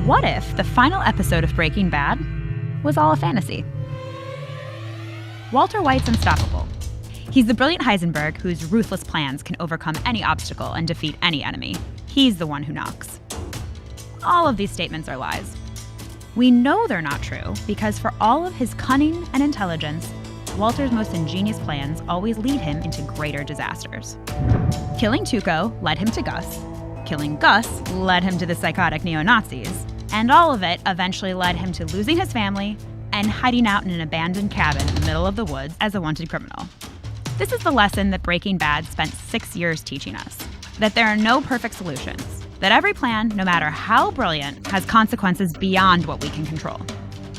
What if the final episode of Breaking Bad was all a fantasy? Walter White's unstoppable. He's the brilliant Heisenberg whose ruthless plans can overcome any obstacle and defeat any enemy. He's the one who knocks. All of these statements are lies. We know they're not true because for all of his cunning and intelligence, Walter's most ingenious plans always lead him into greater disasters. Killing Tuco led him to Gus. Killing Gus led him to the psychotic neo-Nazis. And all of it eventually led him to losing his family and hiding out in an abandoned cabin in the middle of the woods as a wanted criminal. This is the lesson that Breaking Bad spent 6 years teaching us. That there are no perfect solutions. That every plan, no matter how brilliant, has consequences beyond what we can control.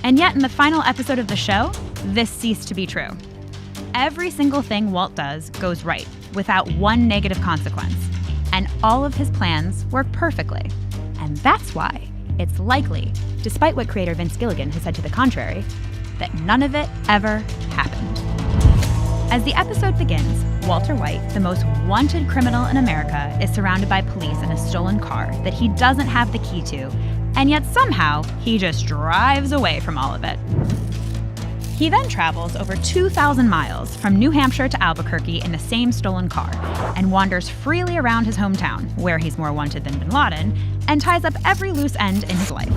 And yet in the final episode of the show, this ceased to be true. Every single thing Walt does goes right, without one negative consequence. And all of his plans work perfectly. And that's why it's likely, despite what creator Vince Gilligan has said to the contrary, that none of it ever happened. As the episode begins, Walter White, the most wanted criminal in America, is surrounded by police in a stolen car that he doesn't have the key to, and yet somehow he just drives away from all of it. He then travels over 2,000 miles from New Hampshire to Albuquerque in the same stolen car and wanders freely around his hometown, where he's more wanted than Bin Laden, and ties up every loose end in his life.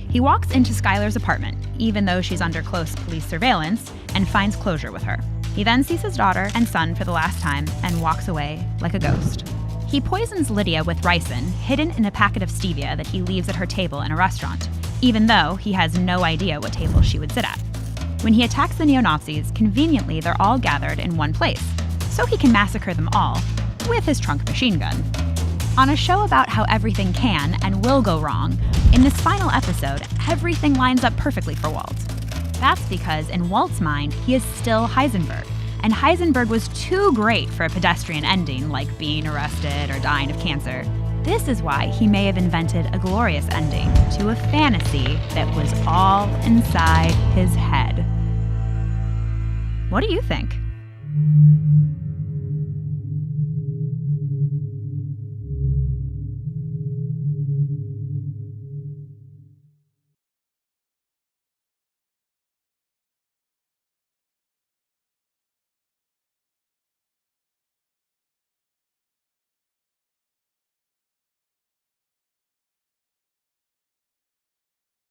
He walks into Skylar's apartment, even though she's under close police surveillance, and finds closure with her. He then sees his daughter and son for the last time and walks away like a ghost. He poisons Lydia with ricin, hidden in a packet of stevia that he leaves at her table in a restaurant, even though he has no idea what table she would sit at. When he attacks the neo-Nazis, conveniently they're all gathered in one place, so he can massacre them all with his trunk machine gun. On a show about how everything can and will go wrong, in this final episode, everything lines up perfectly for Walt. That's because in Walt's mind, he is still Heisenberg, and Heisenberg was too great for a pedestrian ending like being arrested or dying of cancer. This is why he may have invented a glorious ending to a fantasy that was all inside his head. What do you think?